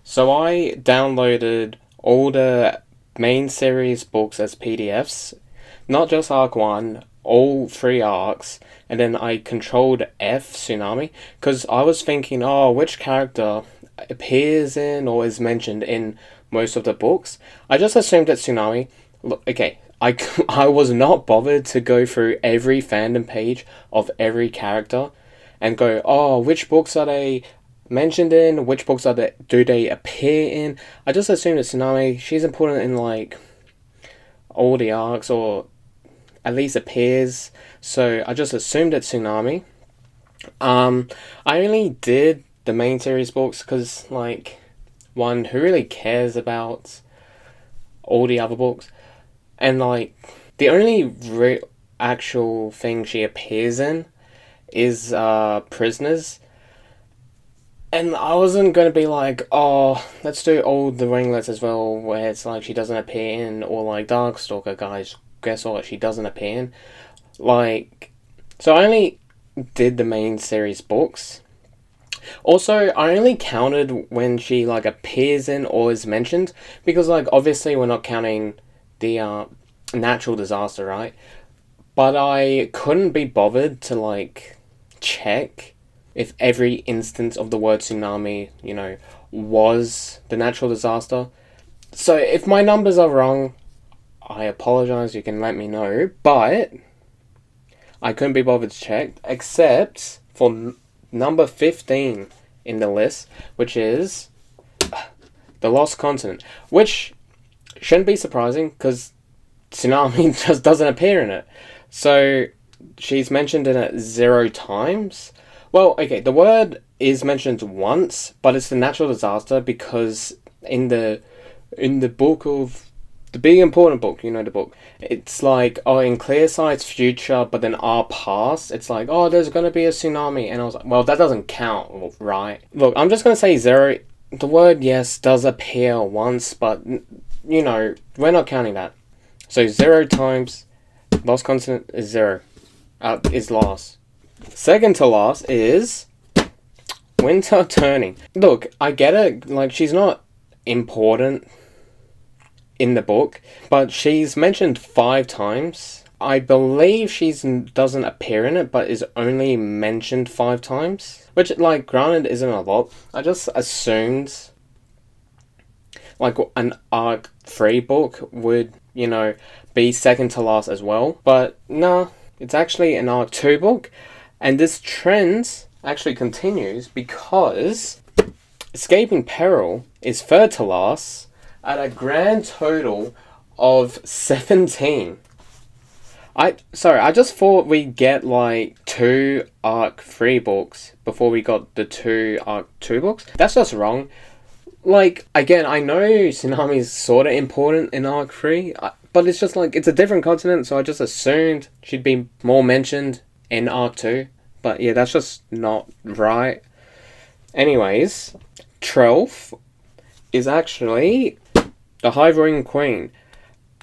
So I downloaded all the main series books as PDFs, not just Arc 1, all three arcs, and then I controlled F Tsunami because I was thinking, oh, which character appears in or is mentioned in most of the books. I just assumed that Tsunami. Look, okay, I was not bothered to go through every fandom page of every character and go, oh, which books are they mentioned in? Which books are they, do they appear in? I just assumed that Tsunami, she's important in like all the arcs or at least appears. So I just assumed that Tsunami. I only did the main series books because like one who really cares about all the other books, and like the only actual thing she appears in is Prisoners. And I wasn't gonna be like, oh, let's do all the ringlets as well, where it's like she doesn't appear in, or like Darkstalker, guys, guess what, she doesn't appear in. Like, so I only did the main series books. Also, I only counted when she like appears in or is mentioned, because like obviously we're not counting the natural disaster, right? But I couldn't be bothered to like check if every instance of the word tsunami, was the natural disaster. So if my numbers are wrong, I apologize, you can let me know, but I couldn't be bothered to check, except for number 15 in the list, which is the Lost Continent, which shouldn't be surprising because Tsunami just doesn't appear in it. So she's mentioned in it 0 times. Well, okay, the word is mentioned once, but it's the natural disaster because in the book of the big important book, the book, it's like, oh, in Clearsight's future, but then our past, it's like, oh, there's gonna be a tsunami, and I was like, well, that doesn't count, right? Look, I'm just gonna say 0. The word, yes, does appear once, but we're not counting that. So 0 times Lost Continent is 0. Is lost. Second to last is Winter Turning. Look, I get it. Like, she's not important in the book, but she's mentioned 5 times. I believe she doesn't appear in it, but is only mentioned 5 times. Which, like, granted, isn't a lot. I just assumed, like, an Arc 3 book would, be second to last as well. But, no, it's actually an Arc 2 book. And this trend actually continues because Escaping Peril is third to last at a grand total of 17. I just thought we'd get like 2 Arc 3 books before we got the 2 Arc 2 books. That's just wrong. Like, again, I know Tsunami's sort of important in Arc 3, but it's just like, it's a different continent, so I just assumed she'd be more mentioned in Arc 2. But yeah, that's just not right. Anyways, 12th is actually the Hive Ring Queen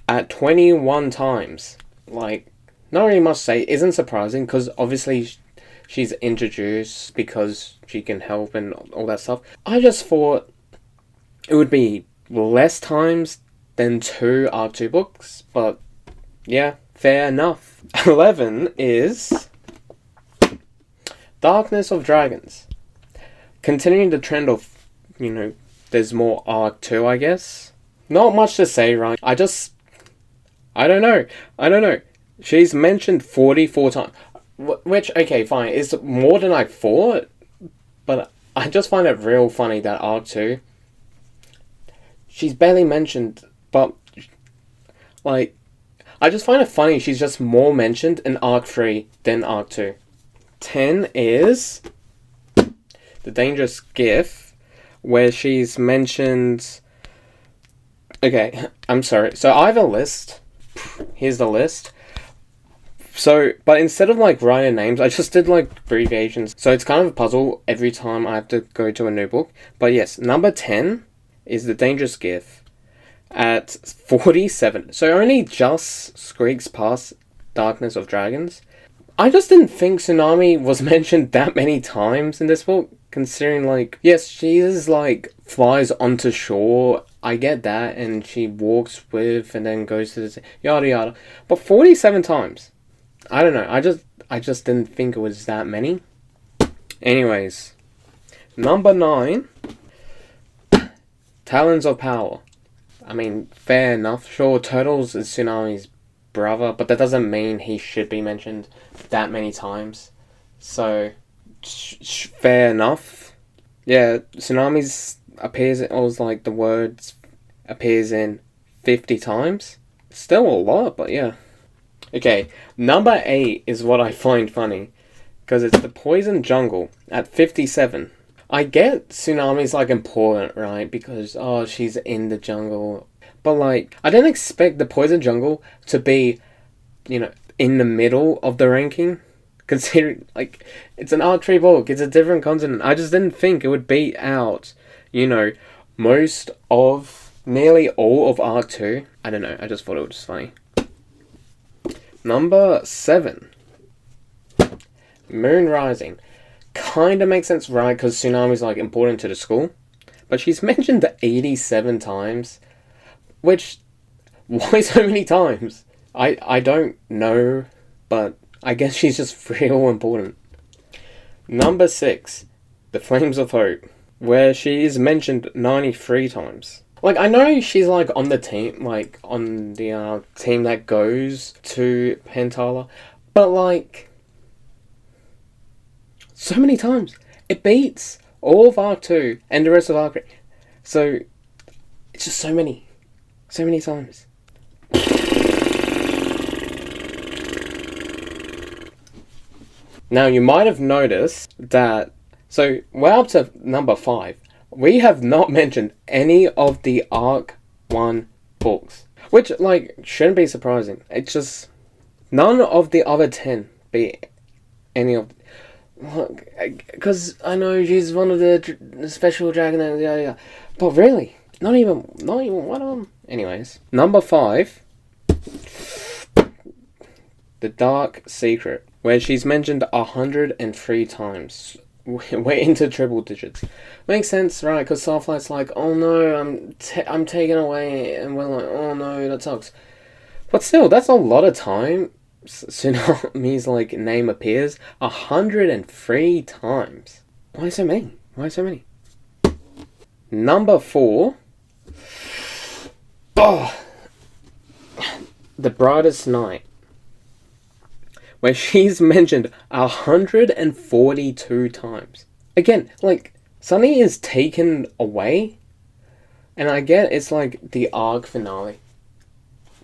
at 21 times. Like, not really much to say. Isn't surprising because obviously she's introduced because she can help and all that stuff. I just thought it would be less times than 2 Arc 2 books, but yeah, fair enough. 11 is Darkness of Dragons. Continuing the trend of, there's more Arc 2, I guess. Not much to say, right? I don't know. She's mentioned 44 times. Which, okay, fine. It's more than I thought. But I just find it real funny that Arc 2, she's barely mentioned. But, like, I just find it funny she's just more mentioned in Arc 3 than Arc 2. 10 is The Dangerous Gift, where she's mentioned... Okay, I'm sorry. So I have a list. Here's the list. So, but instead of like writing names, I just did like abbreviations. So it's kind of a puzzle every time I have to go to a new book. But yes, number 10 is The Dangerous Gift at 47. So only just squeaks past Darkness of Dragons. I just didn't think Tsunami was mentioned that many times in this book. Considering, like, yes, she is, like, flies onto shore. I get that, and she walks with and then goes to the yada yada. But 47 times. I don't know. I just didn't think it was that many. Anyways, number 9, Talons of Power. I mean, fair enough. Sure, Turtles is Tsunami's brother, but that doesn't mean he should be mentioned that many times. So, fair enough. Yeah, Tsunami's appears, it was like the words appears in 50 times. Still a lot, but yeah. Okay, number 8 is what I find funny, because it's the Poison Jungle at 57. I get Tsunami's, like, important, right? Because, oh, she's in the jungle. But, like, I didn't expect the Poison Jungle to be, in the middle of the ranking. Considering, like, it's an archery book. It's a different continent. I just didn't think it would beat out, nearly all of Arc 2. I don't know. I just thought it was funny. Number 7. Moon Rising. Kinda makes sense, right? Because Tsunami's, like, important to the school. But she's mentioned 87 times. Which, why so many times? I don't know, but I guess she's just real important. Number 6. The Flames of Hope. Where she is mentioned 93 times. Like, I know she's, like, on the team, like, on the team that goes to Pentala. But, like, so many times. It beats all of Arc 2 and the rest of Arc 3. So, it's just so many. So many times. Now, you might have noticed that... So, we're up to number 5. We have not mentioned any of the Arc 1 books. Which, like, shouldn't be surprising. It's just... None of the other 10 be any of... Look, because I know she's one of the special dragon, yeah. But really, not even one of them. Anyways, number 5, The Dark Secret, where she's mentioned 103 times. We're into triple digits. Makes sense, right? Because Starflight's like, oh no, I'm taken away, and we're like, oh no, that sucks. But still, that's a lot of time. Tsunami's, like, name appears 103 times. Why so many? Number 4. Oh, The Brightest Night, where she's mentioned 142 times. Again, like, Sunny is taken away, and I get it's like the arc finale.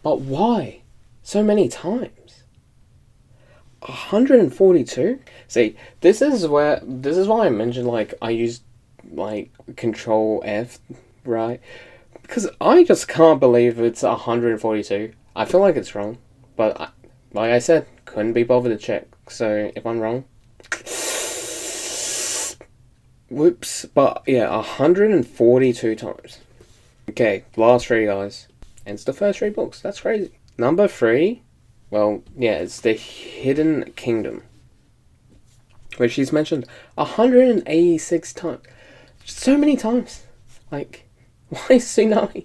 But why so many times? 142? See, this is why I mentioned, like, I used, like, Control F, right? Because I just can't believe it's 142. I feel like it's wrong, but like I said, couldn't be bothered to check. So if I'm wrong, whoops. But yeah, 142 times. Okay, last 3, guys, and it's the first 3 books. That's crazy. Number 3. Well, yeah, it's The Hidden Kingdom, where she's mentioned 186 times. So many times. Like, why Tsunami?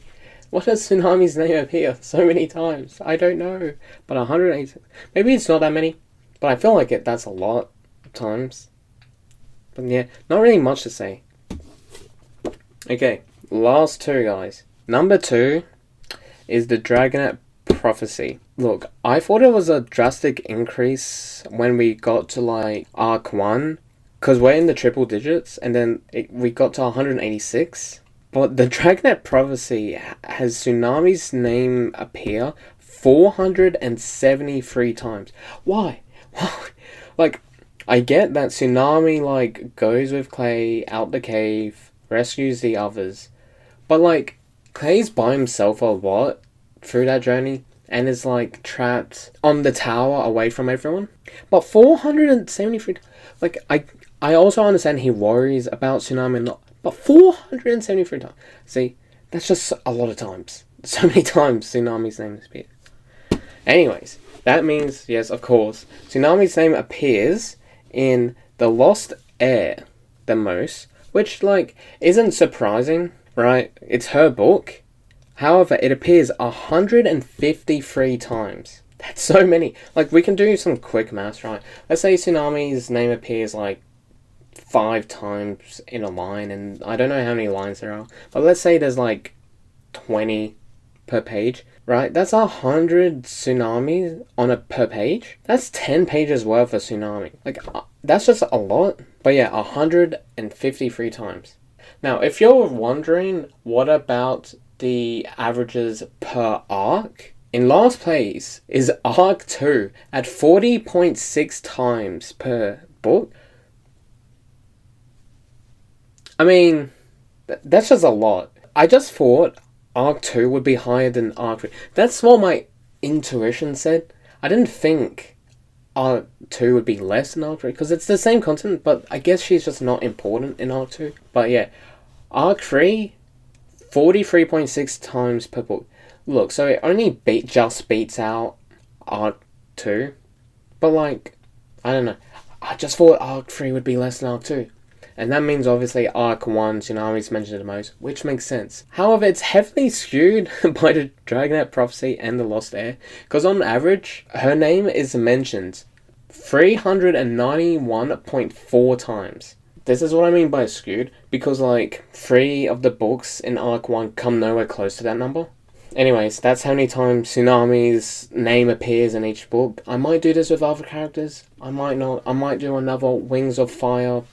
What does Tsunami's name appear so many times? I don't know. But 186. Maybe it's not that many, but I feel like that's a lot of times. But yeah, not really much to say. Okay, last 2, guys. Number 2 is The Dragonet Prophecy. Look, I thought it was a drastic increase when we got to, like, Arc 1, because we're in the triple digits, and then we got to 186. But the Dragonet Prophecy has Tsunami's name appear 473 times. Why? Like, I get that Tsunami, like, goes with Clay out the cave, rescues the others, but, like, Clay's by himself a lot through that journey, and is, like, trapped on the tower away from everyone. But 473... Like, I also understand he worries about Tsunami and not... But 473 times. See, that's just a lot of times. So many times Tsunami's name appears. Anyways, that means, yes, of course, Tsunami's name appears in The Lost Heir, the most, which, like, isn't surprising, right? It's her book. However, it appears 153 times. That's so many. Like, we can do some quick maths, right? Let's say Tsunami's name appears, like, 5 times in a line, and I don't know how many lines there are, but let's say there's, like, 20 per page, right? That's 100 Tsunamis on a per page. That's 10 pages worth of Tsunami. Like, that's just a lot. But yeah, 153 times. Now, if you're wondering, what about the averages per arc? In last place is Arc 2 at 40.6 times per book. I mean, that's just a lot. I just thought Arc 2 would be higher than Arc 3. That's what my intuition said. I didn't think Arc 2 would be less than Arc 3, because it's the same content, but I guess she's just not important in Arc 2. But yeah, Arc 3, 43.6 times per book. Look, so it only just beats out Arc 2, but like, I don't know. I just thought Arc 3 would be less than Arc 2. And that means obviously Arc 1, Tsunami's mentioned the most, which makes sense. However, it's heavily skewed by the Dragonette Prophecy and the Lost Heir, because on average, her name is mentioned 391.4 times. This is what I mean by skewed, because like 3 of the books in Arc 1 come nowhere close to that number. Anyways, that's how many times Tsunami's name appears in each book. I might do this with other characters. I might not. I might do another Wings of Fire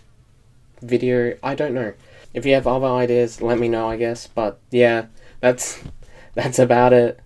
video. I don't know. If you have other ideas, let me know, I guess. But yeah, that's about it.